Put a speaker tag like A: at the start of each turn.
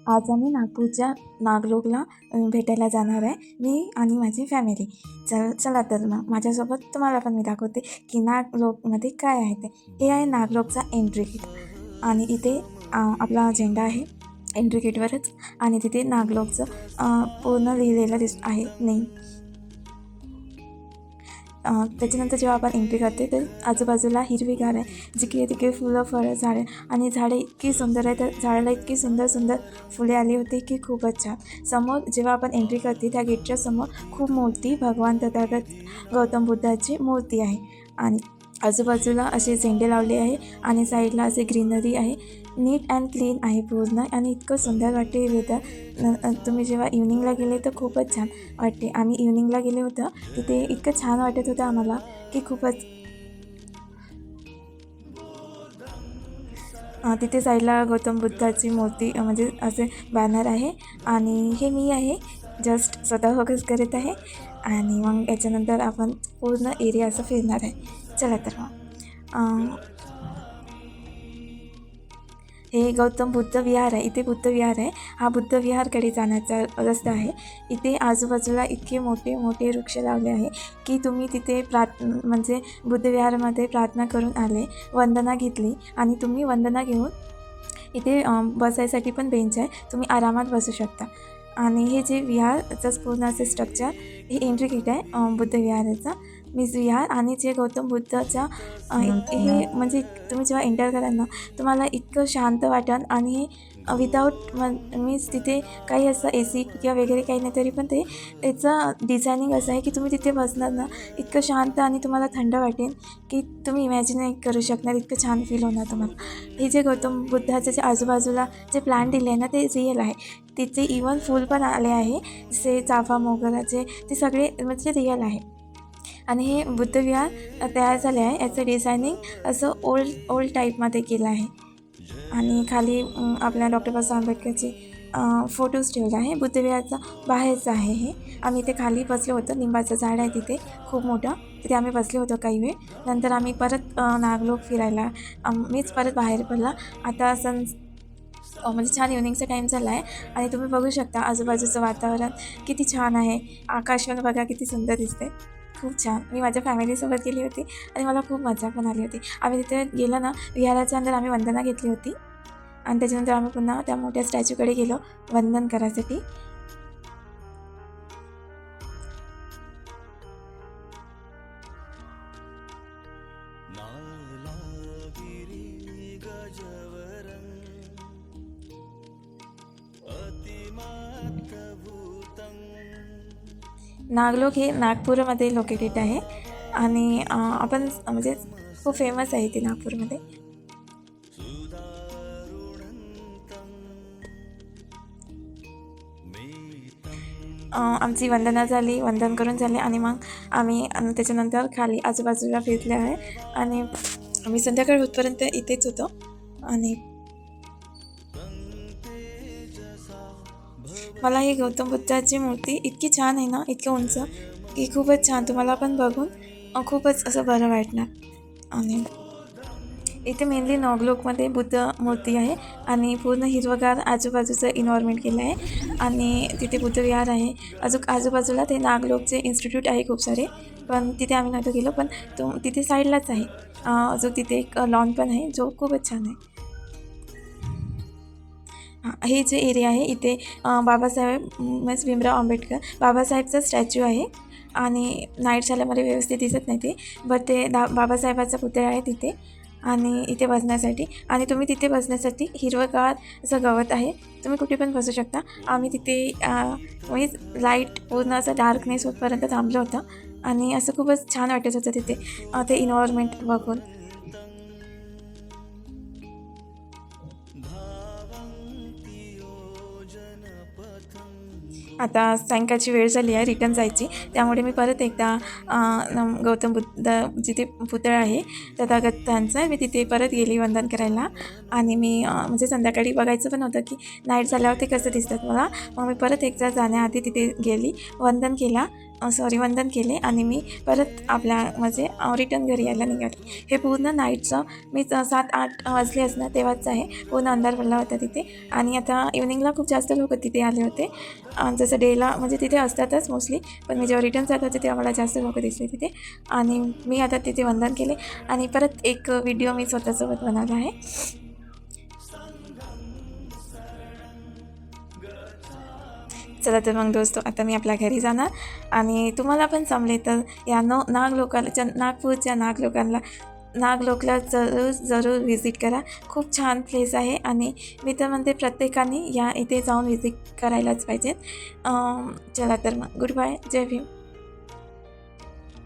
A: आज आम्ही नागपूरच्या नागलोकला भेटायला जाणार आहे, मी आणि माझी फॅमिली. चला तर मग माझ्यासोबत तुम्हाला पण मी दाखवते की नागलोकमध्ये काय आहे ते. हे आहे नागलोकचा एंट्री गेट आणि इथे आपला झेंडा आहे एंट्री गेटवरच आणि तिथे नागलोकचं पूर्ण लिहिलेलं आहे नेम. त्याच्यानंतर जेव्हा आपण एंट्री करते तर आजूबाजूला हिरवीगार आहे, जिकडे तिकडे फुलं फळं झाडे आणि झाडे इतकी सुंदर आहे. तर झाडाला इतकी सुंदर सुंदर फुले आली होती की खूपच छान. समोर जेव्हा आपण एंट्री करते त्या गेटच्या समोर खूप मोठी भगवान तथागत गौतम बुद्धाची मूर्ती आहे आणि आजूबाजूला असे झेंडे लावले आहे आणि साईडला असे ग्रीनरी आहे. नीट अँड क्लीन आहे पूर्ण आणि इतकं सुंदर वाटते वेदर. तुम्ही जेव्हा इव्हनिंगला गेले तर खूपच छान वाटते. आम्ही इव्हनिंगला गेले होतं, तिथे इतकं छान वाटत होतं आम्हाला की खूपच. तिथे साईडला गौतम बुद्धाची मूर्ती म्हणजे असे बॅनर आहे आणि हे मी आहे जस्ट स्वतः फोकस करत आहे आणि मग याच्यानंतर आपण पूर्ण एरिया असं फिरणार आहे. चला तर मग हे गौतम बुद्ध विहार आहे. इथे बुद्ध विहार आहे. हा बुद्ध विहारकडे जाण्याचा रस्ता आहे. इथे आजूबाजूला इतके मोठे मोठे वृक्ष लावले आहे की तुम्ही तिथे म्हणजे बुद्ध विहारामध्ये प्रार्थना करून आले, वंदना घेतली आणि तुम्ही वंदना घेऊन इथे बसायसाठी पण बेंच आहे, तुम्ही आरामात बसू शकता. आणि हे जे विहारचं पूर्ण असे स्ट्रक्चर हे एंट्री गेट आहे बुद्ध विहाराचा मीन्स विहार. आणि जे गौतम बुद्धाच्या हे म्हणजे तुम्ही जेव्हा एंटर कराल ना तुम्हाला इतकं शांत वाटेल आणि विदाऊट मीन्स तिथे काही असं ए सी किंवा वगैरे काही नाही, तरी पण त्याचं डिझायनिंग असं आहे की तुम्ही तिथे बसणार ना इतकं शांत आणि तुम्हाला थंड वाटेल की तुम्ही इमॅजिन नाही करू शकणार, इतकं छान फील होणार तुम्हाला. हे जे गौतम बुद्धाच्या जे आजूबाजूला जे प्लांट दिले आहे ना ते रिअल आहे. तिथे इवन फूल पण आले आहे, जसे चाफा मोगराचे, ते सगळे म्हणजे रिअल आहे. आणि हे बुद्ध विहार तयार झाले आहे, याचं डिझायनिंग असं ओल्ड टाईपमध्ये केलं आहे. आणि खाली आपल्या डॉक्टर बाबासाहेब आंबेडकरचे फोटोज ठेवले आहे. बुद्ध विहारचा बाहेरचं आहे हे. आम्ही इथे खाली बसलो होतो, लिंबाचं झाड आहे तिथे खूप मोठं, तिथे आम्ही बसलो होतो काही वेळ. नंतर आम्ही परत नागलोक फिरायला मीच परत बाहेर पडला. आता म्हणजे छान इव्हनिंगचा टाईम झाला आहे आणि तुम्ही बघू शकता आजूबाजूचं वातावरण किती छान आहे. आकाश पण बघा किती सुंदर दिसते, खूप छान. मी माझ्या फॅमिलीसोबत गेली होती आणि मला खूप मजा पण आली होती. आम्ही तिथे गेलो ना विहाराच्या अंदर आम्ही वंदना घेतली होती आणि त्याच्यानंतर आम्ही पुन्हा त्या मोठ्या स्टॅच्यूकडे गेलो वंदन करायसाठी. नागलोक हे नागपूरमध्ये लोकेटेड आहे आणि आपण म्हणजे खूप फेमस आहे ते नागपूरमध्ये. आमची वंदना झाली, वंदन करून झाले आणि मग आम्ही त्याच्यानंतर खाली आजूबाजूला फिरले आहे आणि आम्ही संध्याकाळ होतपर्यंत इथेच होतो. आणि मला ही गौतम बुद्धाची मूर्ती इतकी छान आहे ना, इतकं उंच की खूपच छान. तुम्हाला पण बघून खूपच असं बरं वाटणार. आणि इथे मेनली नागलोकमध्ये बुद्ध मूर्ती आहे आणि पूर्ण हिरवगार आजूबाजूचं इन्व्हायरमेंट केलं आहे आणि तिथे बुद्ध विहार आहे. आजूबाजूला ते नागलोकचे इन्स्टिट्यूट आहे खूप सारे, पण तिथे आम्ही नव्हतो गेलो. पण तिथे साईडलाच आहे जो तिथे एक लॉन पण आहे जो खूपच छान आहे. हे जे एरिया आहे इथे बाबासाहेब मीन्स भीमराव आंबेडकर बाबासाहेबचा स्टॅच्यू आहे आणि नाईट झाल्यामध्ये व्यवस्थित दिसत नाही ते, बट ते बाबासाहेबाचा पुतळा आहे तिथे आणि इथे बसण्यासाठी. आणि तुम्ही तिथे बसण्यासाठी हिरवंगार असं गवत आहे, तुम्ही कुठे पण बसू शकता. आम्ही तिथे म्हणजे लाईट पूर्ण असं डार्कनेस होतपर्यंत थांबलं होतं आणि असं खूपच छान वाटत होतं तिथे ते इन्व्हायरमेंट बघून. आता सायंकाळची वेळ झाली आहे रिटर्न जायची, त्यामुळे मी परत एकदा गौतम बुद्ध जिथे पुतळा आहे तथागतांचा मी तिथे परत गेली वंदन करायला. आणि मी म्हणजे संध्याकाळी बघायचं पण होतं की नाईट झाल्यावर ते कसं दिसतात मला. मग मी परत एकदा जाण्याआधी तिथे गेली, वंदन केला वंदन केले आणि मी परत आपल्या म्हणजे रिटर्न घरी यायला निघाले. हे पूर्ण नाईटचं मी 7-8 वाजले असणार तेव्हाच आहे. पूर्ण अंधार पडला होता तिथे आणि आता इव्हनिंगला खूप जास्त लोक तिथे आले होते. जसं डेला म्हणजे तिथे असतातच मोस्टली, पण मी जेव्हा रिटर्न जात होते तेव्हा मला जास्त लोक दिसले तिथे. आणि मी आता तिथे वंदन केले आणि परत एक व्हिडिओ मी स्वतःसोबत बनवला आहे. चला तर मग दोस्तो, आता मी आपल्या घरी जाणार आणि तुम्हाला पण जमले तर या नागपूरच्या नागलोकला जरूर व्हिजिट करा. खूप छान प्लेस आहे आणि मी तर म्हणते प्रत्येकाने इथे जाऊन व्हिजिट करायलाच पाहिजे. चला तर मग गुड बाय, जय भीम.